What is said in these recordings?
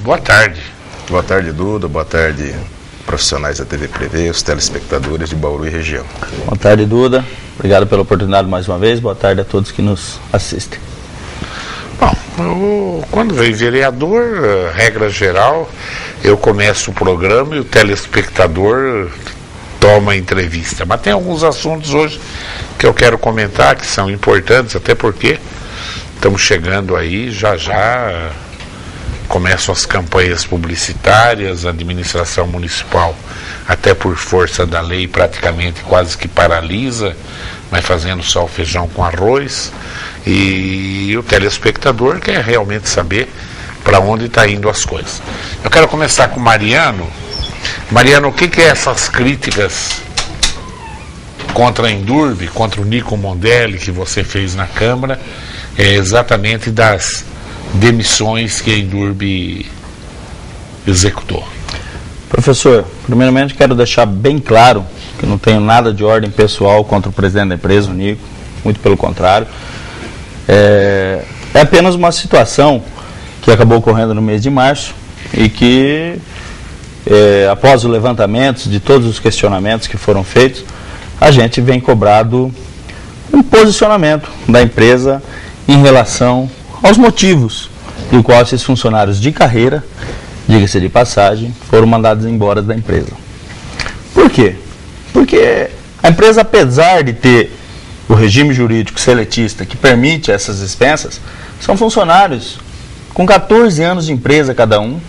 boa tarde. Boa tarde, Duda. Boa tarde, profissionais da TV Prevê, os telespectadores de Bauru e região. Boa tarde, Duda. Obrigado pela oportunidade mais uma vez. Boa tarde a todos que nos assistem. Bom, quando vem vereador, regra geral, eu começo o programa e o telespectador toma a entrevista. Mas tem alguns assuntos hoje que eu quero comentar, que são importantes, até porque estamos chegando aí, já começam as campanhas publicitárias, a administração municipal, até por força da lei, praticamente quase que paralisa, vai fazendo só o feijão com arroz, e o telespectador quer realmente saber para onde está indo as coisas. Eu quero começar com o Mariano. Mariano, o que é essas críticas contra a Endurbe, contra o Nico Mondelli, que você fez na Câmara, exatamente das demissões que a Endurbe executou? Professor, primeiramente quero deixar bem claro que não tenho nada de ordem pessoal contra o presidente da empresa, o Nico, muito pelo contrário. É apenas uma situação que acabou ocorrendo no mês de março e que, após o levantamento de todos os questionamentos que foram feitos, a gente vem cobrado um posicionamento da empresa em relação aos motivos do qual esses funcionários de carreira, diga-se de passagem, foram mandados embora da empresa. Por quê? Porque a empresa, apesar de ter o regime jurídico seletista que permite essas dispensas, são funcionários com 14 anos de empresa cada um,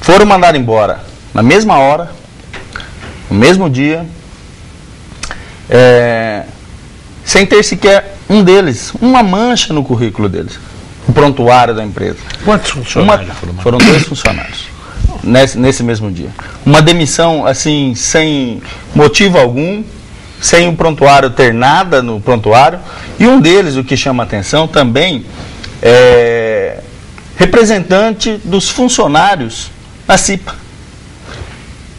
foram mandados embora na mesma hora, no mesmo dia, sem ter sequer um deles, uma mancha no currículo deles, o prontuário da empresa. Quantos funcionários foram 2 funcionários nesse mesmo dia. Uma demissão assim, sem motivo algum, sem o prontuário ter nada no prontuário, e um deles, o que chama atenção também, é representante dos funcionários na CIPA.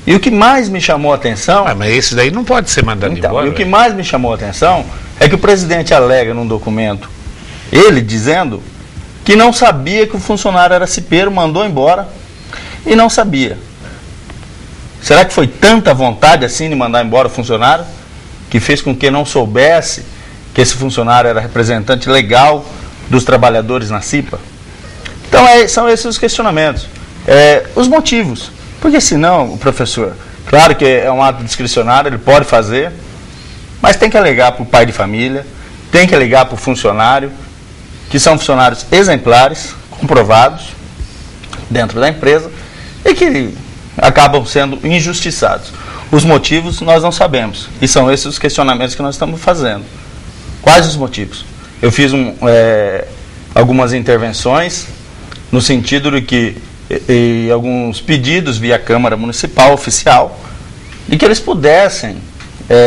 E o que mais me chamou a atenção... mas esse daí não pode ser mandado embora. E o que mais me chamou a atenção é que o presidente alega num documento, ele dizendo que não sabia que o funcionário era cipeiro, mandou embora e não sabia. Será que foi tanta vontade assim de mandar embora o funcionário que fez com que não soubesse que esse funcionário era representante legal dos trabalhadores na CIPA? Então são esses os questionamentos. Os motivos. Porque senão, o professor, claro que é um ato discricionário, ele pode fazer, mas tem que alegar para o pai de família, tem que alegar para o funcionário, que são funcionários exemplares, comprovados, dentro da empresa, e que acabam sendo injustiçados. Os motivos nós não sabemos, e são esses os questionamentos que nós estamos fazendo. Quais os motivos? Eu fiz algumas intervenções, no sentido de que, e alguns pedidos via Câmara Municipal oficial, de que eles pudessem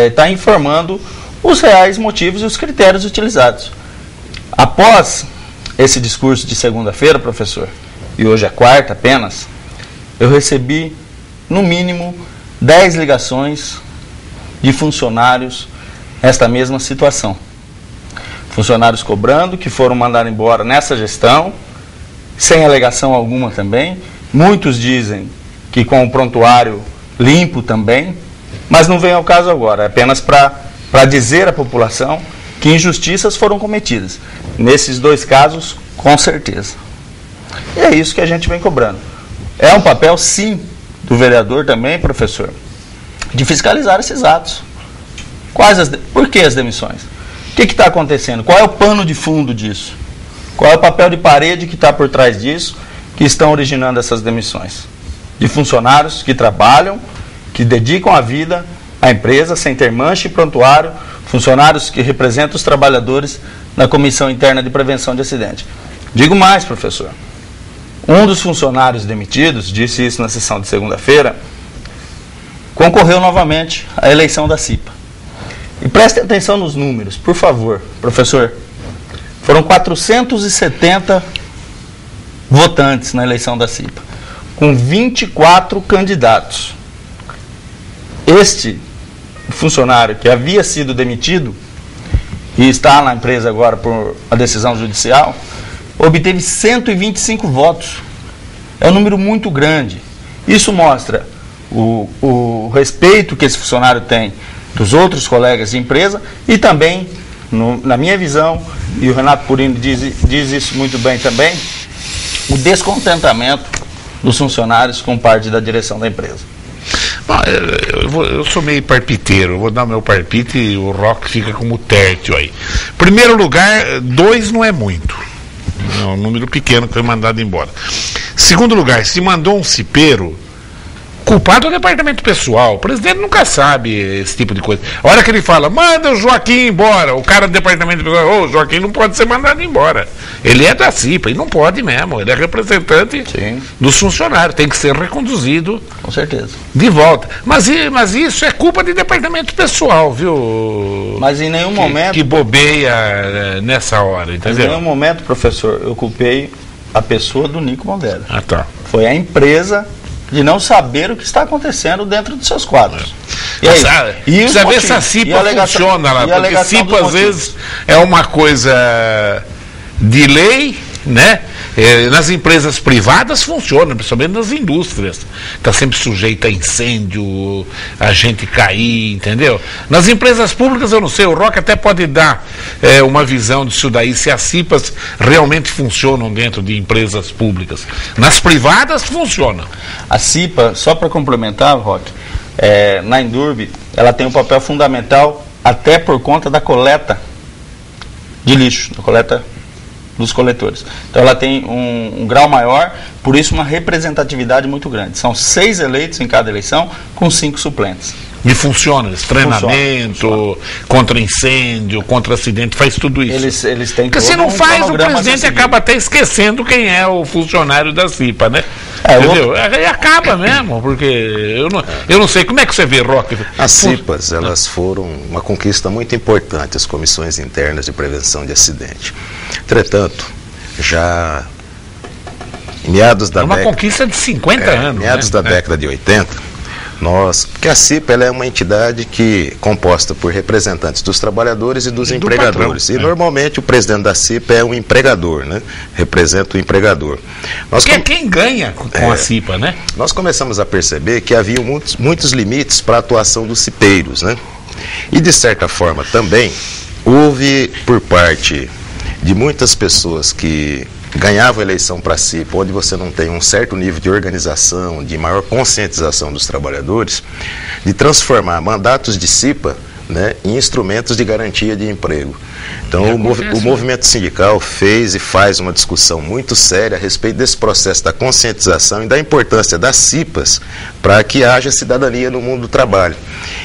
estar informando os reais motivos e os critérios utilizados. Após esse discurso de segunda-feira, professor, e hoje é quarta apenas, eu recebi, no mínimo, 10 ligações de funcionários nesta mesma situação. Funcionários cobrando que foram mandados embora nessa gestão, sem alegação alguma também. Muitos dizem que com o prontuário limpo também, mas não vem ao caso agora, é apenas para dizer à população que injustiças foram cometidas. Nesses 2 casos, com certeza. E é isso que a gente vem cobrando. É um papel, sim, do vereador também, professor, de fiscalizar esses atos. Por que as demissões? O que está acontecendo? Qual é o pano de fundo disso? Qual é o papel de parede que está por trás disso, que estão originando essas demissões? De funcionários que trabalham, que dedicam a vida à empresa sem ter mancha e prontuário, funcionários que representam os trabalhadores na Comissão Interna de Prevenção de Acidente. Digo mais, professor. Um dos funcionários demitidos, disse isso na sessão de segunda-feira, concorreu novamente à eleição da CIPA. E preste atenção nos números, por favor, professor. Foram 470 votantes na eleição da CIPA, com 24 candidatos. Este funcionário que havia sido demitido e está na empresa agora por a decisão judicial, obteve 125 votos. É um número muito grande. Isso mostra o respeito que esse funcionário tem dos outros colegas de empresa e também, na minha visão, e o Renato Purini diz isso muito bem também, o descontentamento dos funcionários com parte da direção da empresa. Bom, eu sou meio palpiteiro, eu vou dar meu palpite e o Roque fica como tértil aí. Primeiro lugar, 2 não é muito. É um número pequeno que foi mandado embora. Segundo lugar, se mandou um cipeiro, culpado é o departamento pessoal. O presidente nunca sabe esse tipo de coisa. A hora que ele fala, manda o Joaquim embora, o cara do departamento pessoal, o Joaquim não pode ser mandado embora. Ele é da CIPA e não pode mesmo. Ele é representante dos funcionários. Tem que ser reconduzido. Com certeza. De volta. Mas isso é culpa de departamento pessoal, viu? Mas em nenhum momento. Que bobeia nessa hora, entendeu? Mas em nenhum momento, professor, eu culpei a pessoa do Nico Mondelo. Ah, tá. Foi a empresa de não saber o que está acontecendo dentro dos seus quadros. E aí, precisa ver se a CIPA funciona lá, porque CIPA às vezes é uma coisa de lei, né? Nas empresas privadas funciona, principalmente nas indústrias. Está sempre sujeita a incêndio, a gente cair, entendeu? Nas empresas públicas eu não sei, o Roque até pode dar uma visão disso daí, se as CIPAs realmente funcionam dentro de empresas públicas. Nas privadas funcionam. A CIPA, só para complementar, Roque, na Indurb, ela tem um papel fundamental até por conta da coleta de lixo, da coleta dos coletores. Então ela tem um grau maior, por isso uma representatividade muito grande. São 6 eleitos em cada eleição, com 5 suplentes. E funciona, esse treinamento, contra incêndio, contra acidente, faz tudo isso. Eles têm. Porque se não faz, o presidente acaba até esquecendo quem é o funcionário da CIPA, né? Entendeu? Aí acaba mesmo, porque eu não sei, como é que você vê, Roque? As CIPAs, elas foram uma conquista muito importante, as comissões internas de prevenção de acidente. Entretanto, já em meados da década... uma conquista de 50 anos, meados da década de 80, porque a CIPA ela é uma entidade composta por representantes dos trabalhadores e dos empregadores. Patrão, e normalmente o presidente da CIPA é um empregador, né? Representa o empregador. Que é quem ganha com a CIPA, né? Nós começamos a perceber que havia muitos limites para a atuação dos cipeiros, né? E de certa forma também houve por parte de muitas pessoas que ganhava a eleição para si, onde você não tem um certo nível de organização, de maior conscientização dos trabalhadores, de transformar mandatos de CIPA, né, em instrumentos de garantia de emprego. Então, o movimento sindical fez e faz uma discussão muito séria a respeito desse processo da conscientização e da importância das CIPAs para que haja cidadania no mundo do trabalho.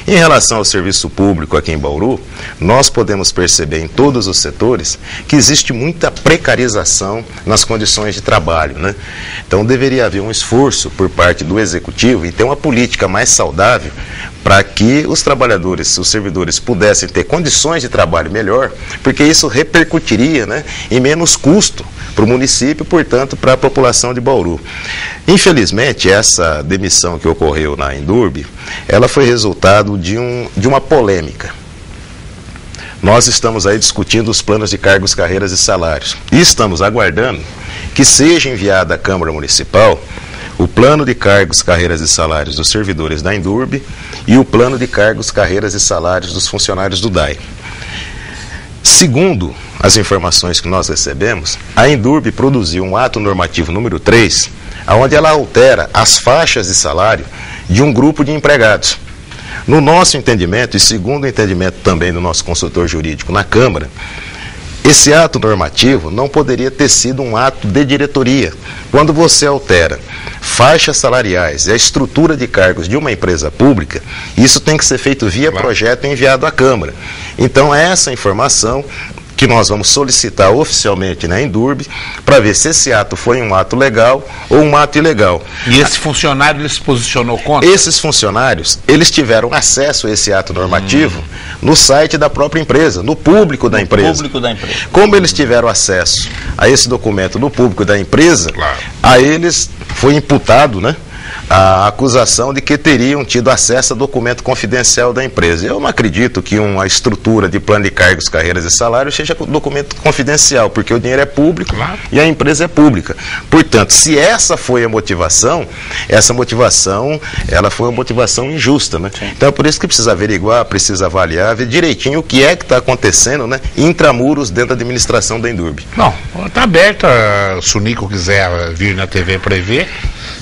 Em relação ao serviço público aqui em Bauru, nós podemos perceber em todos os setores que existe muita precarização nas condições de trabalho, né? Então, deveria haver um esforço por parte do Executivo e ter uma política mais saudável para que os trabalhadores, os servidores pudessem ter condições de trabalho melhor, porque isso repercutiria, né, em menos custo para o município, portanto, para a população de Bauru. Infelizmente, essa demissão que ocorreu na Indurb, ela foi resultado de uma polêmica. Nós estamos aí discutindo os planos de cargos, carreiras e salários. E estamos aguardando que seja enviado à Câmara Municipal o plano de cargos, carreiras e salários dos servidores da Indurb e o plano de cargos, carreiras e salários dos funcionários do DAI. Segundo as informações que nós recebemos, a Indurb produziu um ato normativo número 3, onde ela altera as faixas de salário de um grupo de empregados. No nosso entendimento, e segundo o entendimento também do nosso consultor jurídico na Câmara, esse ato normativo não poderia ter sido um ato de diretoria. Quando você altera faixas salariais e a estrutura de cargos de uma empresa pública, isso tem que ser feito via projeto enviado à Câmara. Então, essa informação que nós vamos solicitar oficialmente na Indurb para ver se esse ato foi um ato legal ou um ato ilegal. E esse funcionário ele se posicionou contra? Esses funcionários, eles tiveram acesso a esse ato normativo no site da própria empresa, no público da empresa. Como eles tiveram acesso a esse documento no público da empresa, a eles foi imputado, né, a acusação de que teriam tido acesso a documento confidencial da empresa. Eu não acredito que uma estrutura de plano de cargos, carreiras e salários seja documento confidencial, porque o dinheiro é público, claro, e a empresa é pública. Portanto, se essa foi a motivação, ela foi uma motivação injusta, né? Então é por isso que precisa averiguar, precisa avaliar, ver direitinho o que é que está acontecendo, né, intramuros dentro da administração da Indurb. Bom, está aberta, se o Nico quiser vir na TV para ver,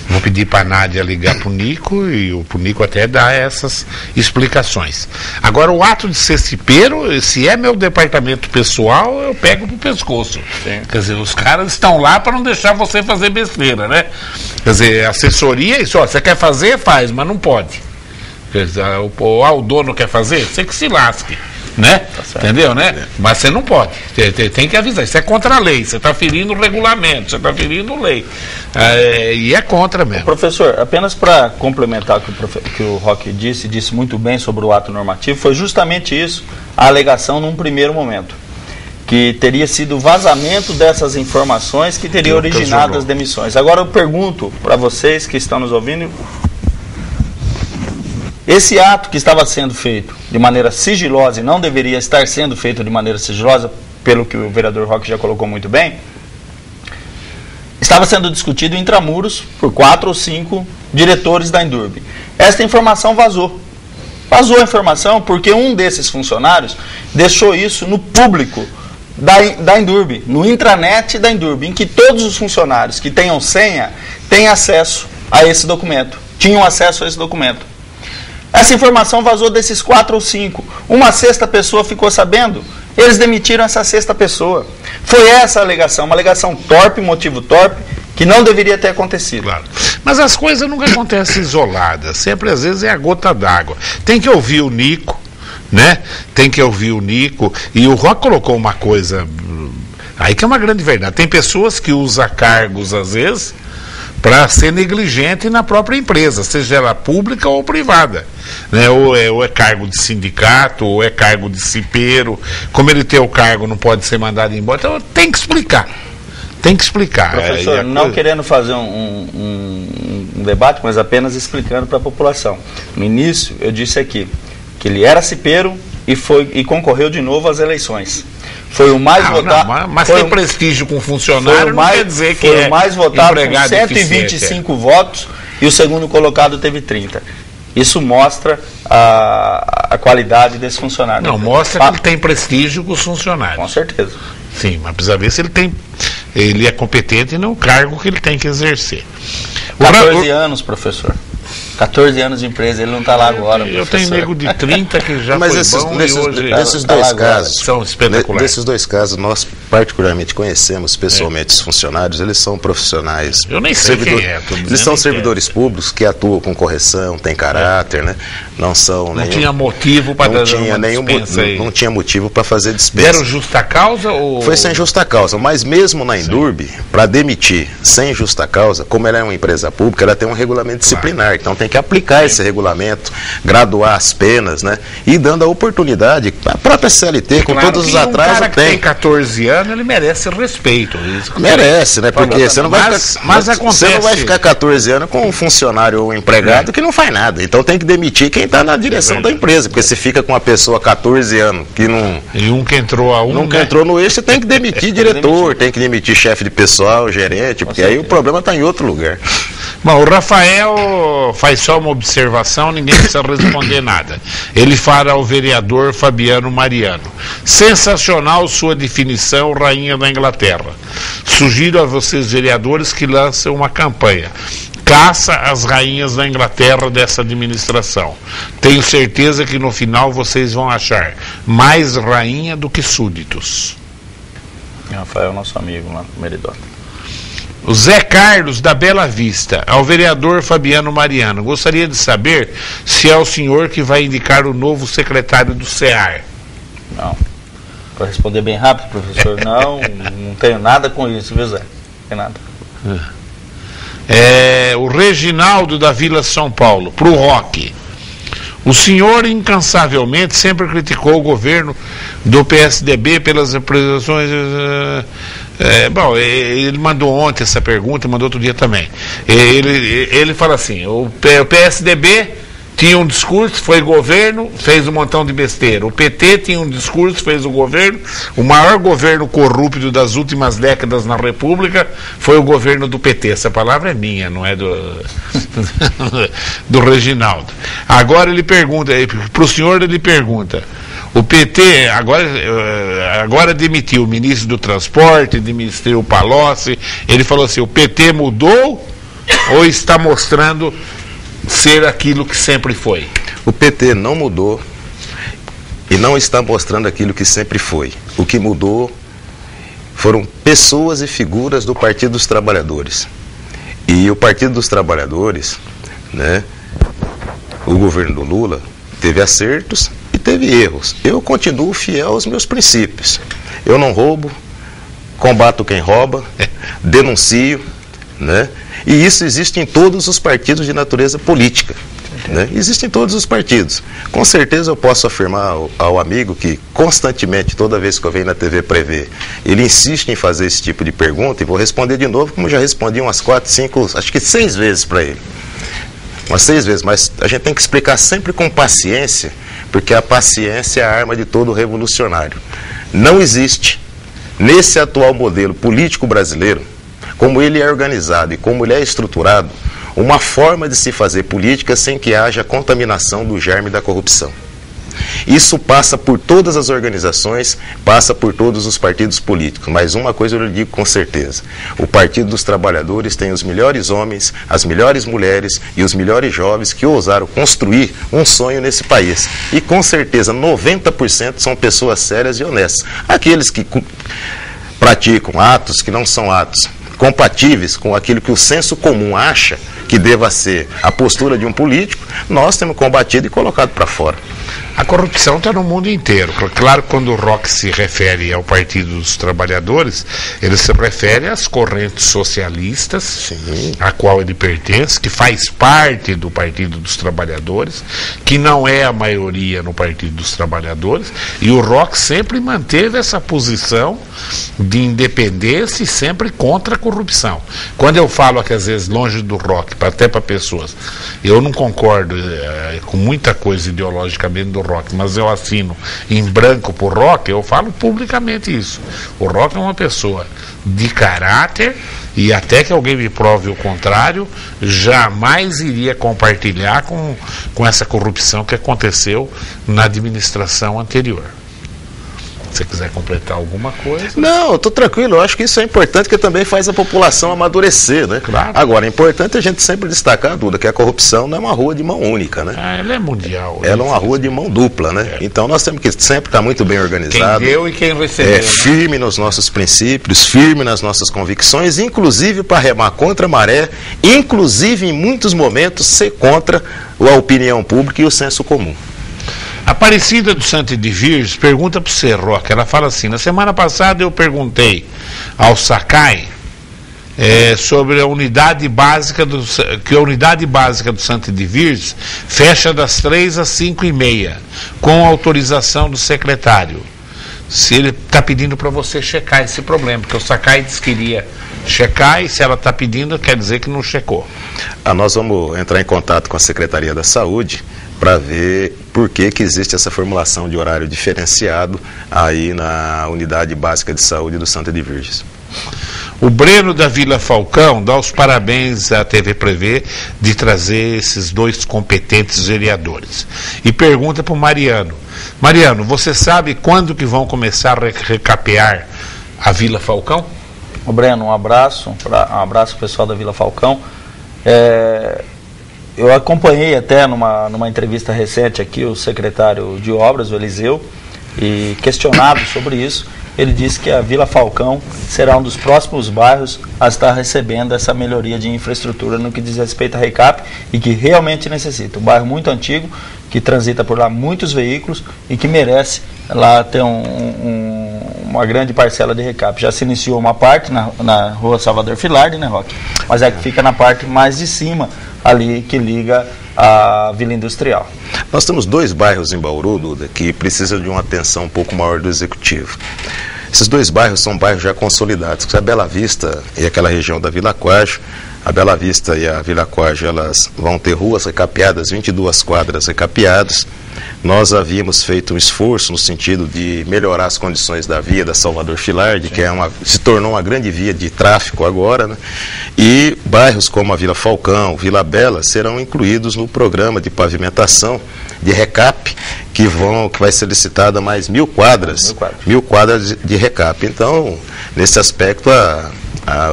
vou pedir para a Nádia ligar para o Nico e o Nico até dar essas explicações. Agora, o ato de ser cipeiro, se é meu departamento pessoal, eu pego pro pescoço. Sim. Quer dizer, os caras estão lá para não deixar você fazer besteira, né? Quer dizer, assessoria, isso, ó, você quer fazer, faz, mas não pode. Quer dizer, o dono quer fazer, você que se lasque. Né? Tá, entendeu, né? É. Mas você não pode, tem que avisar, isso é contra a lei, você está ferindo o regulamento, você está ferindo lei, e é contra mesmo. Professor, apenas para complementar o que o Roque disse muito bem sobre o ato normativo, foi justamente isso a alegação num primeiro momento, que teria sido vazamento dessas informações que teria originado as demissões. Agora eu pergunto para vocês que estão nos ouvindo, esse ato que estava sendo feito de maneira sigilosa e não deveria estar sendo feito de maneira sigilosa, pelo que o vereador Roque já colocou muito bem, estava sendo discutido intramuros por 4 ou 5 diretores da Indurb. Esta informação vazou. Vazou a informação porque um desses funcionários deixou isso no público da Indurb, no intranet da Indurb, em que todos os funcionários que tenham senha têm acesso a esse documento, tinham acesso a esse documento. Essa informação vazou desses 4 ou 5. Uma sexta pessoa ficou sabendo. Eles demitiram essa sexta pessoa. Foi essa a alegação, uma alegação torpe, motivo torpe, que não deveria ter acontecido. Claro. Mas as coisas nunca acontecem isoladas. Sempre, às vezes, é a gota d'água. Tem que ouvir o Nico, né? Tem que ouvir o Nico. E o Roque colocou uma coisa aí que é uma grande verdade. Tem pessoas que usam cargos, às vezes, para ser negligente na própria empresa, seja ela pública ou privada, né? Ou é cargo de sindicato, ou é cargo de cipeiro. Como ele tem o cargo, não pode ser mandado embora. Então tem que explicar. Tem que explicar. Professor, não querendo fazer um debate, mas apenas explicando para a população. No início, eu disse aqui que ele era cipeiro e concorreu de novo às eleições. Foi o mais votado. Mas tem prestígio com funcionário, não quer dizer que foi o mais votado com 125 votos e o segundo colocado teve 30. Isso mostra a qualidade desse funcionário. Não, mostra que ele tem prestígio com os funcionários. Com certeza. Sim, mas precisa ver se ele é competente no cargo que ele tem que exercer. 14 anos, professor. 14 anos de empresa, ele não está lá agora. Eu tenho nego de 30 que já mas foi bom nesses, e hoje nesses dois casos são espetaculares. Nesses dois casos, nós particularmente conhecemos pessoalmente os funcionários, eles são profissionais. Eu nem sei quem é. Eles são servidores públicos que atuam com correção, têm caráter, né? Não são não tinha motivo para não tinha motivo para fazer dispensa. Deram justa causa ou foi sem justa causa, mas mesmo na Indurb, para demitir sem justa causa, como ela é uma empresa pública, ela tem um regulamento disciplinar, então tem que aplicar esse regulamento, graduar as penas, né? E dando a oportunidade, a própria CLT, com todos os atrasos, um cara que tem 14 anos, ele merece respeito. Merece, né? Porque você não vai você não vai ficar 14 anos com um funcionário ou um empregado que não faz nada. Então tem que demitir quem está na direção da empresa, porque se fica com uma pessoa 14 anos que não... E um que entrou a um, nunca entrou no eixo, você tem que demitir diretor, tem que demitir chefe de pessoal, gerente, porque aí o problema está em outro lugar. Bom, o Rafael faz só uma observação, ninguém precisa responder nada. Ele fala ao vereador Fabiano Mariano. Sensacional sua definição, rainha da Inglaterra. Sugiro a vocês, vereadores, que lancem uma campanha. Caça as rainhas da Inglaterra dessa administração. Tenho certeza que no final vocês vão achar mais rainha do que súditos. Rafael é nosso amigo lá no Meridota. O Zé Carlos, da Bela Vista, ao vereador Fabiano Mariano. Gostaria de saber se é o senhor que vai indicar o novo secretário do CEAR. Não. Para responder bem rápido, professor, não tenho nada com isso, viu, Zé? Não tem nada. O Reginaldo, da Vila São Paulo, para o Roque. O senhor incansavelmente sempre criticou o governo do PSDB pelas apresentações Bom, ele mandou ontem essa pergunta, mandou outro dia também. Ele fala assim, o PSDB tinha um discurso, foi governo, fez um montão de besteira. O PT tinha um discurso, fez o governo. O maior governo corrupto das últimas décadas na República foi o governo do PT. Essa palavra é minha, não é do Reginaldo. Agora ele pergunta, para o senhor ele pergunta, o PT agora demitiu o ministro do Transporte, demitiu o Palocci. Ele falou assim, o PT mudou ou está mostrando ser aquilo que sempre foi? O PT não mudou e não está mostrando aquilo que sempre foi. O que mudou foram pessoas e figuras do Partido dos Trabalhadores. E o Partido dos Trabalhadores, né, o governo do Lula, teve acertos e teve erros. Eu continuo fiel aos meus princípios. Eu não roubo, combato quem rouba, denuncio, né? E isso existe em todos os partidos de natureza política, né? Existe em todos os partidos. Com certeza eu posso afirmar ao amigo que constantemente, toda vez que eu venho na TV Prevê, ele insiste em fazer esse tipo de pergunta, e vou responder de novo, como já respondi umas 4, 5, acho que 6 vezes para ele. Umas 6 vezes, mas a gente tem que explicar sempre com paciência, porque a paciência é a arma de todo revolucionário. Não existe, nesse atual modelo político brasileiro, como ele é organizado e como ele é estruturado, uma forma de se fazer política sem que haja contaminação do germe da corrupção. Isso passa por todas as organizações, passa por todos os partidos políticos, mas uma coisa eu lhe digo com certeza: o Partido dos Trabalhadores tem os melhores homens, as melhores mulheres e os melhores jovens que ousaram construir um sonho nesse país. E com certeza 90% são pessoas sérias e honestas. Aqueles que praticam atos que não são atos compatíveis com aquilo que o senso comum acha que deva ser a postura de um político, nós temos combatido e colocado para fora. A corrupção está no mundo inteiro. Claro que quando o Roque se refere ao Partido dos Trabalhadores, ele se refere às correntes socialistas, sim, a qual ele pertence, que faz parte do Partido dos Trabalhadores, que não é a maioria no Partido dos Trabalhadores, e o Roque sempre manteve essa posição de independência e sempre contra a corrupção. Quando eu falo aqui, às vezes, longe do Roque, até para pessoas, eu não concordo com muita coisa ideologicamente do Roque, mas eu assino em branco por Roque, eu falo publicamente isso. O Roque é uma pessoa de caráter, e até que alguém me prove o contrário, jamais iria compartilhar com essa corrupção que aconteceu na administração anterior. Se você quiser completar alguma coisa... Não, eu estou tranquilo, eu acho que isso é importante, que também faz a população amadurecer, né? Claro. Agora, é importante a gente sempre destacar, Duda, que a corrupção não é uma rua de mão única, né? Ela é mundial. Ela é uma rua de mão dupla, né? É. Então nós temos que sempre estar muito bem organizado. Quem deu e quem recebeu. Né? Firme nos nossos princípios, firme nas nossas convicções, inclusive para remar contra a maré, inclusive em muitos momentos ser contra a opinião pública e o senso comum. Aparecida do Santo de Virgem pergunta para você, Roque. Ela fala assim: na semana passada eu perguntei ao Sakai sobre a unidade básica do Santo de Virgem fecha das 3 às 5h30 com autorização do secretário. Se ele está pedindo para você checar esse problema, porque o Sakai disse que iria checar, e se ela está pedindo, quer dizer que não checou. Nós vamos entrar em contato com a Secretaria da Saúde para ver por que existe essa formulação de horário diferenciado aí na Unidade Básica de Saúde do Santo de Virgens. O Breno da Vila Falcão dá os parabéns à TV Prevê de trazer esses 2 competentes vereadores. E pergunta para o Mariano: Mariano, você sabe quando que vão começar a recapear a Vila Falcão? Ô Breno, um abraço pro pessoal da Vila Falcão. Eu acompanhei até numa entrevista recente aqui o secretário de obras, o Eliseu, e questionado sobre isso, ele disse que a Vila Falcão será um dos próximos bairros a estar recebendo essa melhoria de infraestrutura no que diz respeito à RECAP, e que realmente necessita. Um bairro muito antigo, que transita por lá muitos veículos e que merece lá ter uma grande parcela de RECAP. Já se iniciou uma parte na rua Salvador Filardi, né, Roque? Mas é que fica na parte mais de cima, ali que liga a Vila Industrial. Nós temos 2 bairros em Bauru, Duda, que precisam de uma atenção um pouco maior do Executivo. Esses dois bairros são bairros já consolidados, que é a Bela Vista e aquela região da Vila Quajo. A Bela Vista e a Vila Quajo, elas vão ter ruas recapeadas, 22 quadras recapeadas. Nós havíamos feito um esforço no sentido de melhorar as condições da via da Salvador Filardi, que se tornou uma grande via de tráfego agora, né? E bairros como a Vila Falcão, Vila Bela, serão incluídos no programa de pavimentação de recap, que vai ser licitada mais 1.000 quadras, 1.000 quadras de recap. Então, nesse aspecto,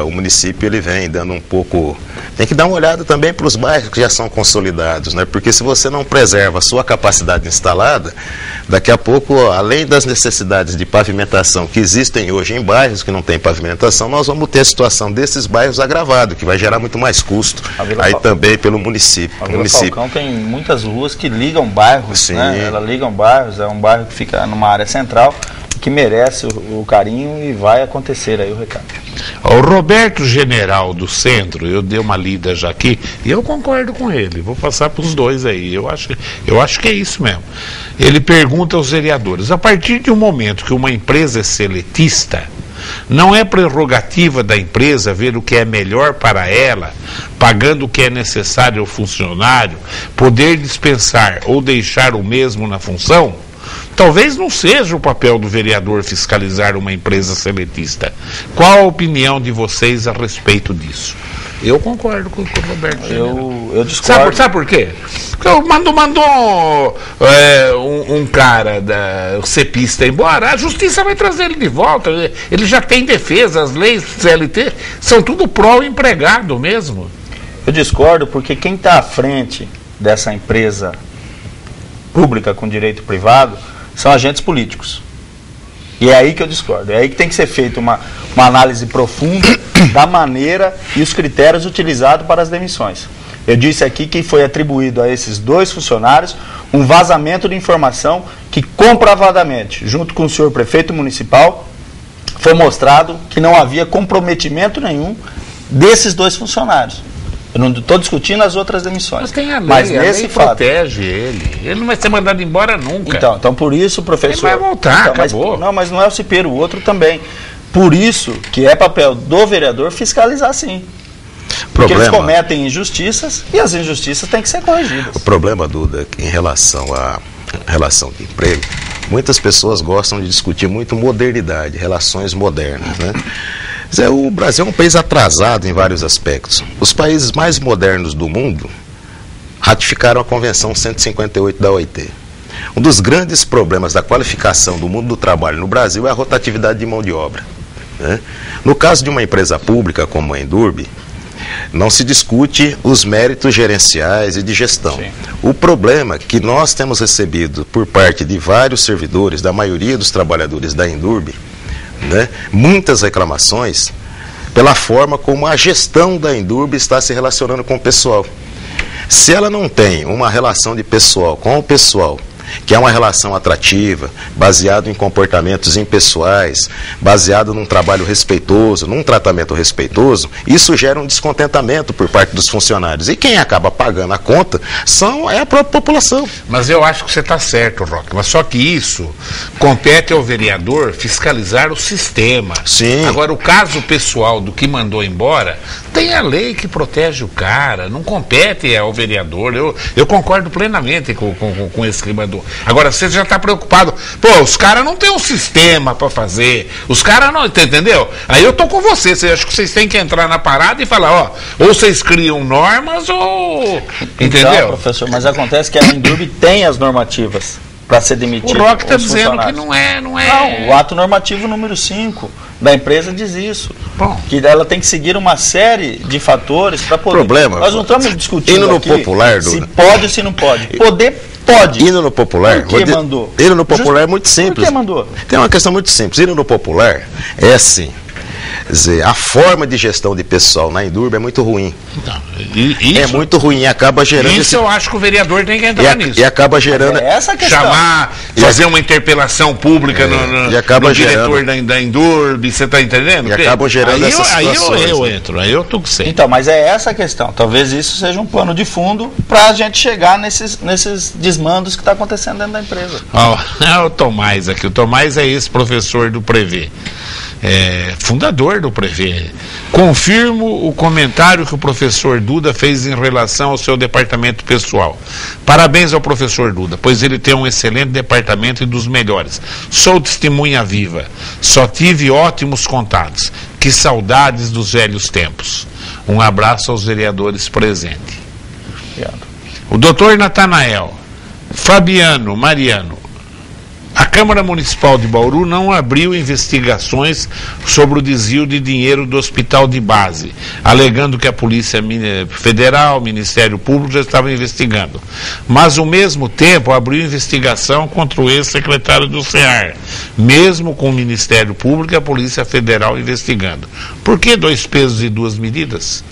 o município ele vem dando um pouco... Tem que dar uma olhada também para os bairros que já são consolidados, né? Porque se você não preserva a sua capacidade instalada, daqui a pouco, além das necessidades de pavimentação que existem hoje em bairros que não tem pavimentação, nós vamos ter a situação desses bairros agravado, que vai gerar muito mais custo aí também pelo município. A Vila Falcão tem muitas ruas que ligam bairros, sim, né? Ela ligam bairros, é um bairro que fica numa área central, que merece o carinho e vai acontecer aí o recado. O Roberto General do Centro, eu dei uma lida já aqui, e eu concordo com ele, vou passar para os dois aí, eu acho que é isso mesmo. Ele pergunta aos vereadores, a partir de um momento que uma empresa é seletista, não é prerrogativa da empresa ver o que é melhor para ela, pagando o que é necessário ao funcionário, poder dispensar ou deixar o mesmo na função? Talvez não seja o papel do vereador fiscalizar uma empresa seletista. Qual a opinião de vocês a respeito disso? Eu concordo com o Roberto. Eu discordo. Sabe por quê? Porque mandou um cara o cepista embora, a justiça vai trazer ele de volta. Ele já tem defesa, as leis CLT são tudo pró-empregado mesmo. Eu discordo porque quem está à frente dessa empresa pública com direito privado são agentes políticos. E é aí que eu discordo. É aí que tem que ser feita uma análise profunda da maneira e os critérios utilizados para as demissões. Eu disse aqui que foi atribuído a esses dois funcionários um vazamento de informação que comprovadamente, junto com o senhor prefeito municipal, foi mostrado que não havia comprometimento nenhum desses dois funcionários. Eu não estou discutindo as outras demissões. Mas tem a lei, mas nesse fato protege ele. Ele não vai ser mandado embora nunca. Então por isso, professor... Ele vai voltar, acabou. Mas não é o Cipeiro, o outro também. Por isso que é papel do vereador fiscalizar sim. Porque eles cometem injustiças e as injustiças têm que ser corrigidas. O problema, Duda, em relação à relação de emprego, muitas pessoas gostam de discutir muito modernidade, relações modernas, né? O Brasil é um país atrasado em vários aspectos. Os países mais modernos do mundo ratificaram a Convenção 158 da OIT. Um dos grandes problemas da qualificação do mundo do trabalho no Brasil é a rotatividade de mão de obra, né? No caso de uma empresa pública como a Endurbe, não se discute os méritos gerenciais e de gestão. Sim. O problema que nós temos recebido por parte de vários servidores, da maioria dos trabalhadores da Endurbe, né, muitas reclamações pela forma como a gestão da Endurbe está se relacionando com o pessoal. Se ela não tem uma relação de pessoal com o pessoal, que é uma relação atrativa, baseado em comportamentos impessoais, baseado num trabalho respeitoso, num tratamento respeitoso, isso gera um descontentamento por parte dos funcionários. E quem acaba pagando a conta é a própria população. Mas eu acho que você está certo, Roque, mas só que isso compete ao vereador fiscalizar o sistema. Sim. Agora, o caso pessoal do que mandou embora, tem a lei que protege o cara, não compete ao vereador. Eu concordo plenamente com esse que mandou. Agora, você já está preocupado. Pô, os caras não têm um sistema para fazer. Os caras não, entendeu? Aí eu tô com você. Acho que vocês têm que entrar na parada e falar, ó, ou vocês criam normas ou... Entendeu? Então, professor, mas acontece que a Endurbe tem as normativas para ser demitido. O Roque está dizendo que não é... Não, o ato normativo número 5 da empresa diz isso. Bom, que ela tem que seguir uma série de fatores para poder... Problema. Nós não estamos discutindo no aqui popular, se pode ou se não pode. Poder pode. Indo no popular... Por que mandou? Indo no popular é muito simples. Por que mandou? Tem uma questão muito simples. Indo no popular é assim... Quer dizer, a forma de gestão de pessoal na Indurb é muito ruim. Não, É muito ruim e acaba gerando... Isso eu acho que o vereador tem que entrar nisso. E acaba gerando... Essa questão. Chamar, fazer uma interpelação pública no diretor da Indurb, você está entendendo? E acabam gerando essas situações. Aí eu entro, aí eu tô com você. Então, mas é essa a questão. Talvez isso seja um pano de fundo para a gente chegar nesses desmandos que está acontecendo dentro da empresa. O Tomás aqui. O Tomás é esse professor do Prevê. Fundador do Prevê. Confirmo o comentário que o professor Duda fez em relação ao seu departamento pessoal. Parabéns ao professor Duda, pois ele tem um excelente departamento e dos melhores. Sou testemunha viva. Só tive ótimos contatos. Que saudades dos velhos tempos. Um abraço aos vereadores presentes. Obrigado. O doutor Natanael, Fabiano, Mariano, a Câmara Municipal de Bauru não abriu investigações sobre o desvio de dinheiro do hospital de base, alegando que a Polícia Federal, o Ministério Público já estavam investigando. Mas, ao mesmo tempo, abriu investigação contra o ex-secretário do CEAR, mesmo com o Ministério Público e a Polícia Federal investigando. Por que 2 pesos e 2 medidas?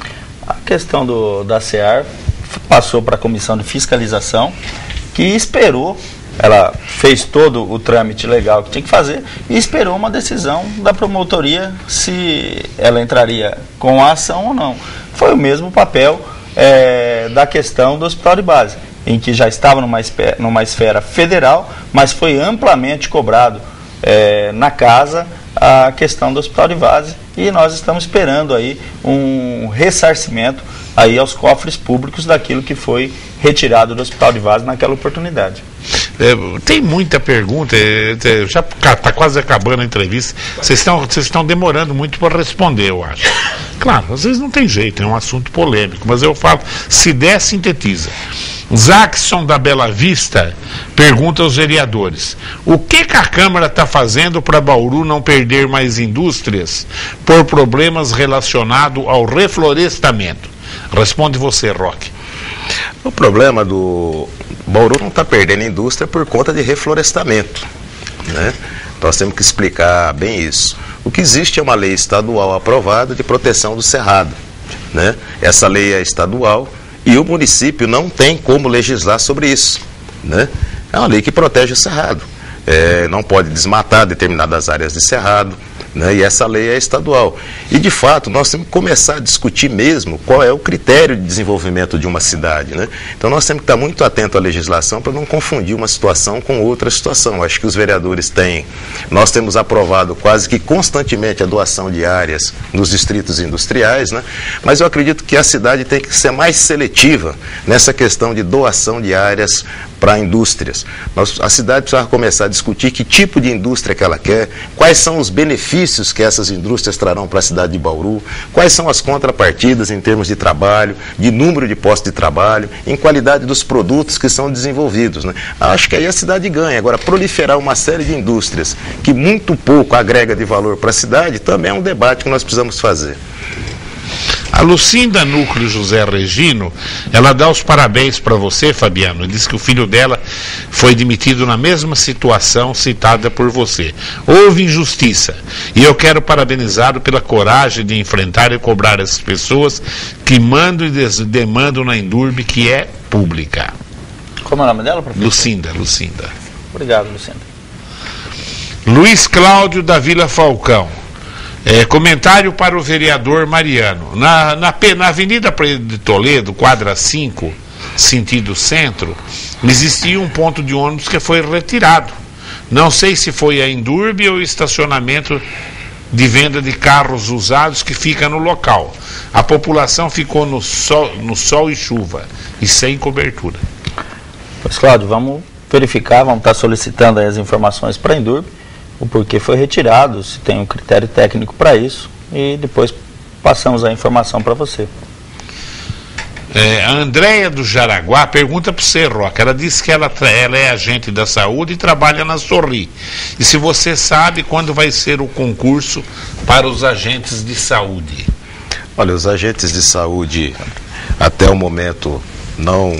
A questão da CEAR passou para a Comissão de Fiscalização, que esperou. Ela fez todo o trâmite legal que tinha que fazer e esperou uma decisão da promotoria se ela entraria com a ação ou não. Foi o mesmo papel da questão do hospital de base, em que já estava numa esfera federal, mas foi amplamente cobrado na casa a questão do hospital de base, e nós estamos esperando aí um ressarcimento aí aos cofres públicos daquilo que foi retirado do hospital de base naquela oportunidade. Tem muita pergunta, já está quase acabando a entrevista. Vocês estão demorando muito para responder, eu acho. Claro, às vezes não tem jeito, é um assunto polêmico, mas eu falo, se der, sintetiza. Jackson da Bela Vista pergunta aos vereadores: o que a Câmara está fazendo para Bauru não perder mais indústrias por problemas relacionados ao reflorestamento? Responde você, Roque. O problema do Bauru não está perdendo indústria por conta de reflorestamento, né? Nós temos que explicar bem isso. O que existe é uma lei estadual aprovada de proteção do cerrado, né? Essa lei é estadual e o município não tem como legislar sobre isso, né? É uma lei que protege o cerrado. Não pode desmatar determinadas áreas de cerrado, né? E essa lei é estadual. E, de fato, nós temos que começar a discutir mesmo qual é o critério de desenvolvimento de uma cidade, né? Então, nós temos que estar muito atentos à legislação para não confundir uma situação com outra situação. Acho que os vereadores nós temos aprovado quase que constantemente a doação de áreas nos distritos industriais, né? Mas eu acredito que a cidade tem que ser mais seletiva nessa questão de doação de áreas para indústrias. A cidade precisa começar a discutir que tipo de indústria que ela quer, quais são os benefícios que essas indústrias trarão para a cidade de Bauru, quais são as contrapartidas em termos de trabalho, de número de postos de trabalho, em qualidade dos produtos que são desenvolvidos, né? Acho que aí a cidade ganha. Agora, proliferar uma série de indústrias que muito pouco agrega de valor para a cidade também é um debate que nós precisamos fazer. A Lucinda Núcleo José Regino, ela dá os parabéns para você, Fabiano. Diz que o filho dela foi demitido na mesma situação citada por você. Houve injustiça e eu quero parabenizá-lo pela coragem de enfrentar e cobrar essas pessoas que mandam e demandam na Indurb, que é pública. Como é o nome dela, professor? Lucinda. Obrigado, Lucinda. Luiz Cláudio da Vila Falcão. Comentário para o vereador Mariano. Na Avenida de Toledo, quadra 5, sentido centro, existia um ponto de ônibus que foi retirado. Não sei se foi a Indurb ou o estacionamento de venda de carros usados que fica no local. A população ficou no sol e chuva e sem cobertura. Pois, Cláudio, vamos verificar, vamos estar solicitando aí as informações para a Indurb, o porquê foi retirado, se tem um critério técnico para isso, e depois passamos a informação para você. A Andréia do Jaraguá pergunta para você, Roca. Ela disse que ela é agente da saúde e trabalha na Sorri. E se você sabe quando vai ser o concurso para os agentes de saúde? Olha, os agentes de saúde, até o momento, não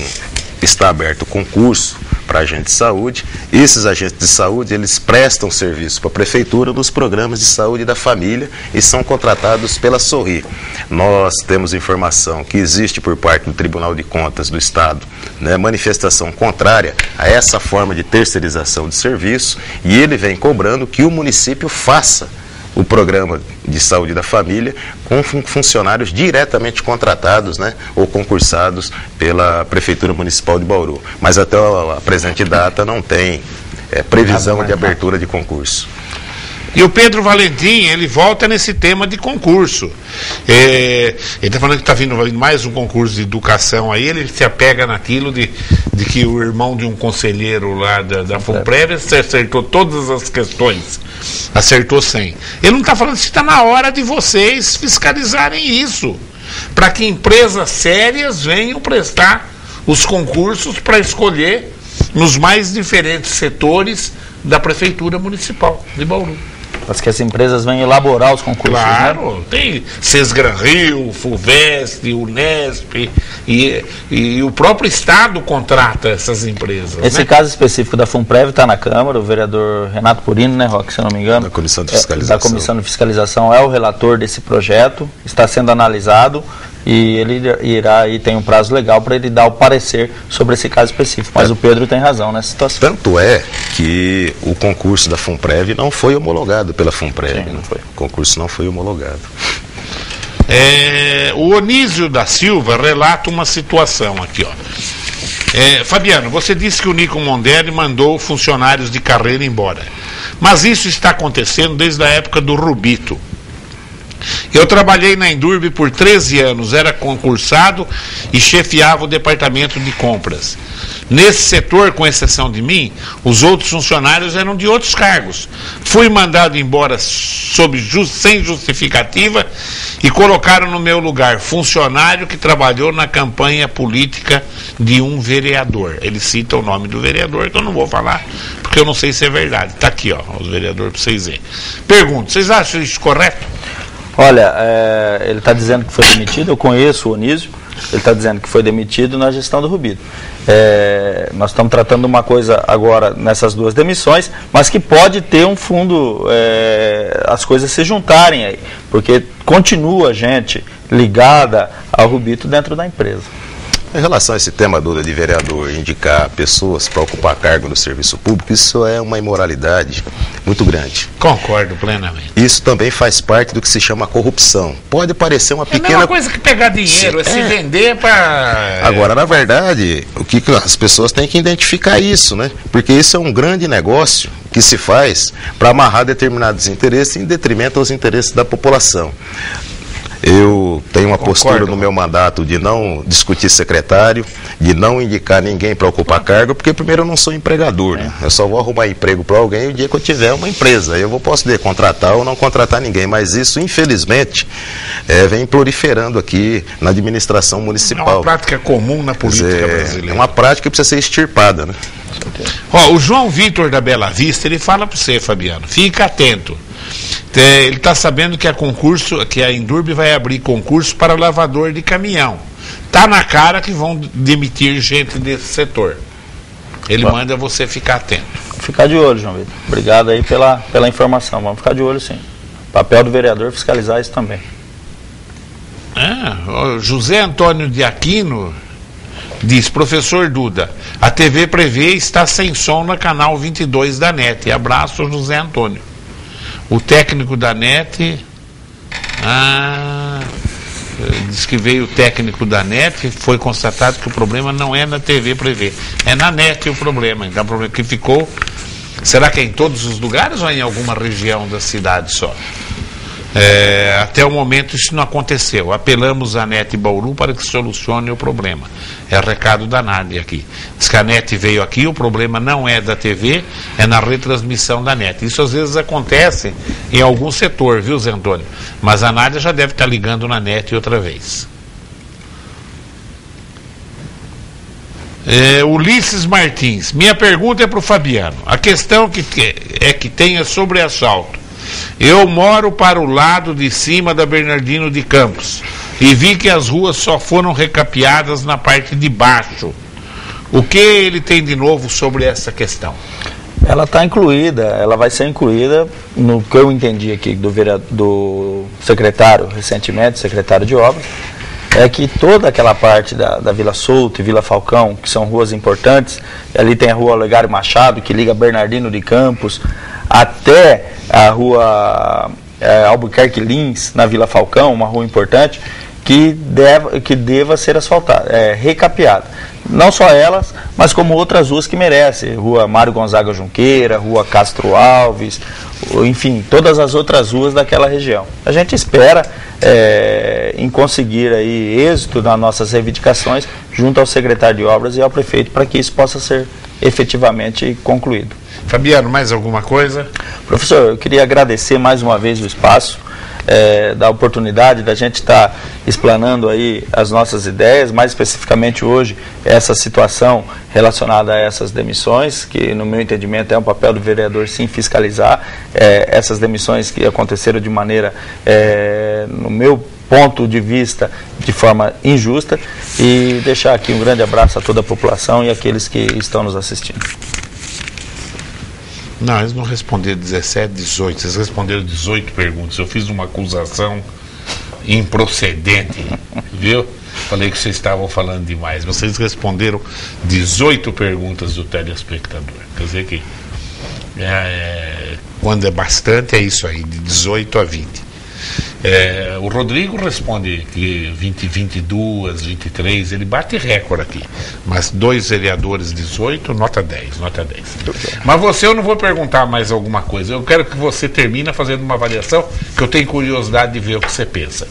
está aberto o concurso, para agentes de saúde. Esses agentes de saúde, eles prestam serviço para a prefeitura nos programas de saúde da família e são contratados pela Sorri. Nós temos informação que existe por parte do Tribunal de Contas do Estado, né, manifestação contrária a essa forma de terceirização de serviço, e ele vem cobrando que o município faça o programa de saúde da família com funcionários diretamente contratados, né, ou concursados pela Prefeitura Municipal de Bauru. Mas até a presente data não tem previsão de abertura de concurso. E o Pedro Valentim, ele volta nesse tema de concurso. Ele está falando que está vindo mais um concurso de educação aí, ele se apega naquilo de que o irmão de um conselheiro lá da FUNPREV acertou todas as questões, acertou 100. Ele não está falando se está na hora de vocês fiscalizarem isso, para que empresas sérias venham prestar os concursos para escolher nos mais diferentes setores da Prefeitura Municipal de Bauru. Mas que as empresas vêm elaborar os concursos. Claro, né? Tem Sesgran Rio, Fulvestre, Unesp e o próprio Estado contrata essas empresas. Esse caso específico da FUNPREV está na Câmara, o vereador Renato Purino, né, Roque, se eu não me engano? Da Comissão de Fiscalização. Da Comissão de Fiscalização é o relator desse projeto, está sendo analisado e ele irá e tem um prazo legal para ele dar o parecer sobre esse caso específico. Mas o Pedro tem razão nessa situação. Tanto é que o concurso da FUNPREV não foi homologado pela FUNPREV. Sim, não foi. O concurso não foi homologado. O Onísio da Silva relata uma situação aqui, ó. Fabiano, você disse que o Nico Mondelli mandou funcionários de carreira embora. Mas isso está acontecendo desde a época do Rubito. Eu trabalhei na Endurbe por 13 anos, era concursado e chefiava o departamento de compras. Nesse setor, com exceção de mim, os outros funcionários eram de outros cargos. Fui mandado embora sem justificativa e colocaram no meu lugar funcionário que trabalhou na campanha política de um vereador. Ele cita o nome do vereador, que eu não vou falar, porque eu não sei se é verdade. Está aqui, ó, os vereadores para vocês verem. Pergunto, vocês acham isso correto? Olha, ele está dizendo que foi demitido, eu conheço o Onísio, ele está dizendo que foi demitido na gestão do Rubito. Nós estamos tratando uma coisa agora nessas duas demissões, mas que pode ter um fundo, as coisas se juntarem aí, porque continua gente ligada ao Rubito dentro da empresa. Em relação a esse tema de vereador indicar pessoas para ocupar cargo no serviço público, isso é uma imoralidade muito grande. Concordo plenamente. Isso também faz parte do que se chama corrupção. Pode parecer uma pequena... É a mesma coisa que pegar dinheiro, se vender para... Agora, na verdade, o que as pessoas têm que identificar isso, né? Porque isso é um grande negócio que se faz para amarrar determinados interesses em detrimento aos interesses da população. Eu tenho uma postura no meu mandato de não discutir secretário, de não indicar ninguém para ocupar cargo, porque primeiro eu não sou empregador, né? Eu só vou arrumar emprego para alguém o dia que eu tiver uma empresa. Eu posso poder contratar ou não contratar ninguém, mas isso, infelizmente, vem proliferando aqui na administração municipal. É uma prática comum na política brasileira. É uma prática que precisa ser extirpada, né? O João Vitor da Bela Vista, ele fala para você, Fabiano, fica atento. Ele está sabendo que a Endurbe vai abrir concurso para lavador de caminhão. Está na cara que vão demitir gente desse setor. Ele manda você ficar atento. Ficar de olho, João Vitor. Obrigado aí pela informação. Vamos ficar de olho, sim. Papel do vereador fiscalizar isso também. José Antônio de Aquino diz: professor Duda, a TV Prevê está sem som no canal 22 da NET. Abraço, José Antônio. O técnico da NET, diz que veio o técnico da NET, foi constatado que o problema não é na TV Prevê, é na NET o problema. Então, o problema que ficou, será que é em todos os lugares ou é em alguma região da cidade só? Até o momento isso não aconteceu. Apelamos à NET Bauru para que solucione o problema. É recado da Nádia aqui. Diz que a NET veio aqui, o problema não é da TV, é na retransmissão da NET. Isso às vezes acontece em algum setor, viu, Zé Antônio? Mas a Nádia já deve estar ligando na NET outra vez. Ulisses Martins, minha pergunta é para o Fabiano. A questão que tem é sobre assalto. Eu moro para o lado de cima da Bernardino de Campos e vi que as ruas só foram recapeadas na parte de baixo. O que ele tem de novo sobre essa questão? Ela está incluída, ela vai ser incluída no que eu entendi aqui do secretário, recentemente, secretário de obras, é que toda aquela parte da Vila Souto e Vila Falcão, que são ruas importantes, ali tem a rua Olegário Machado, que liga Bernardino de Campos, até a rua Albuquerque Lins, na Vila Falcão, uma rua importante, que deva ser asfaltada, recapeada. Não só elas, mas como outras ruas que merecem. Rua Mário Gonzaga Junqueira, Rua Castro Alves, enfim, todas as outras ruas daquela região. A gente espera em conseguir aí êxito nas nossas reivindicações junto ao secretário de obras e ao prefeito para que isso possa ser efetivamente concluído. Fabiano, mais alguma coisa? Professor, eu queria agradecer mais uma vez o espaço, da oportunidade da gente estar explanando aí as nossas ideias, mais especificamente hoje essa situação relacionada a essas demissões, que no meu entendimento é um papel do vereador sim fiscalizar essas demissões que aconteceram de maneira, no meu ponto de vista, de forma injusta, e deixar aqui um grande abraço a toda a população e aqueles que estão nos assistindo. Não, eles não responderam 17, 18, eles responderam 18 perguntas. Eu fiz uma acusação improcedente, viu? Falei que vocês estavam falando demais. Vocês responderam 18 perguntas do telespectador. Quer dizer que quando é bastante é isso aí, de 18 a 20. O Rodrigo responde que 22, 23, ele bate recorde aqui. Mas 2 vereadores, 18, nota 10, nota 10. Mas eu não vou perguntar mais alguma coisa. Eu quero que você termine fazendo uma avaliação, que eu tenho curiosidade de ver o que você pensa.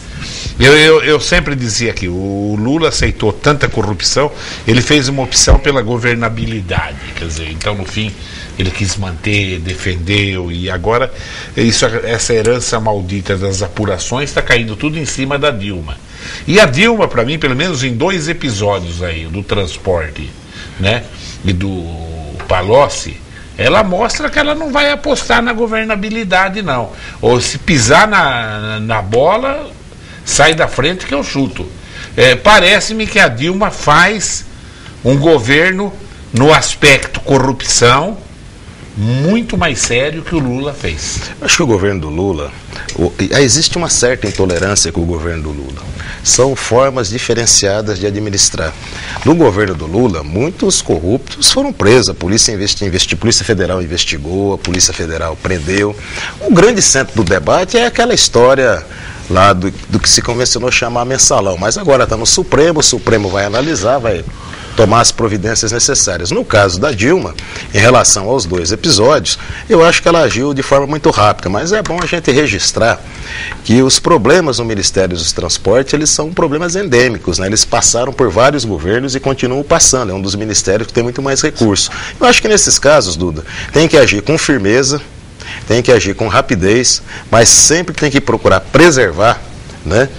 Eu sempre dizia que o Lula aceitou tanta corrupção, ele fez uma opção pela governabilidade. Quer dizer, então no fim ele quis manter, defendeu, e agora essa herança maldita das apurações está caindo tudo em cima da Dilma. E a Dilma, para mim, pelo menos em 2 episódios aí, do transporte, né, e do Palocci, ela mostra que ela não vai apostar na governabilidade, não. Ou se pisar na bola, sai da frente que eu chuto. Parece-me que a Dilma faz um governo no aspecto corrupção muito mais sério que o Lula fez. Acho que o governo do Lula, existe uma certa intolerância com o governo do Lula. São formas diferenciadas de administrar. No governo do Lula, muitos corruptos foram presos, a Polícia Federal investigou, a Polícia Federal prendeu. O grande centro do debate é aquela história lá do que se convencionou chamar mensalão, mas agora está no Supremo, o Supremo vai analisar, vai tomar as providências necessárias. No caso da Dilma, em relação aos 2 episódios, eu acho que ela agiu de forma muito rápida, mas é bom a gente registrar que os problemas no Ministério dos Transportes, eles são problemas endêmicos, né? Eles passaram por vários governos e continuam passando, é um dos ministérios que tem muito mais recursos. Eu acho que nesses casos, Duda, tem que agir com firmeza, tem que agir com rapidez, mas sempre tem que procurar preservar, né,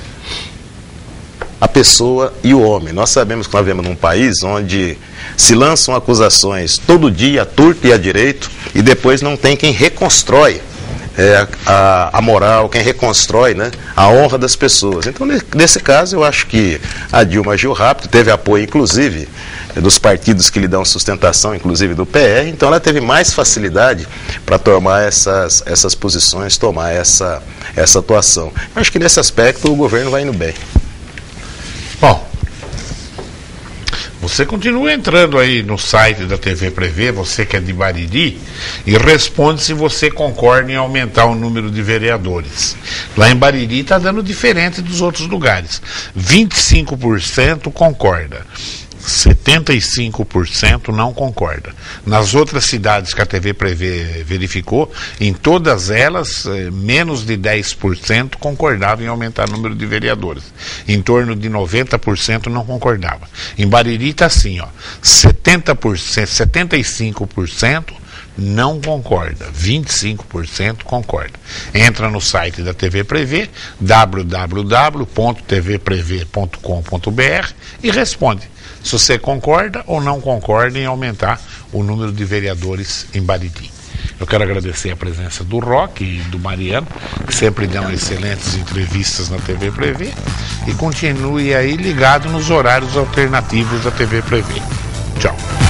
a pessoa e o homem. Nós sabemos que nós vivemos num país onde se lançam acusações todo dia, à torto e à direito, e depois não tem quem reconstrói a moral, quem reconstrói, né, a honra das pessoas. Então, nesse caso, eu acho que a Dilma agiu rápido, teve apoio, inclusive, dos partidos que lhe dão sustentação, inclusive do PR, então ela teve mais facilidade para tomar essas posições, tomar essa atuação. Eu acho que nesse aspecto o governo vai indo bem. Bom, você continua entrando aí no site da TV Prevê, você que é de Bariri, e responde se você concorda em aumentar o número de vereadores. Lá em Bariri está dando diferente dos outros lugares. 25% concorda. 75% não concorda. Nas outras cidades que a TV Prevê verificou, em todas elas, menos de 10% concordavam em aumentar o número de vereadores. Em torno de 90% não concordava. Em Bariri está assim, ó, 75% não concorda, 25% concorda. Entra no site da TV Prevê, www.tvprev.com.br, e responde se você concorda ou não concorda em aumentar o número de vereadores em Bariri. Eu quero agradecer a presença do Roque e do Mariano, que sempre dão excelentes entrevistas na TV Prevê, e continue aí ligado nos horários alternativos da TV Prevê. Tchau.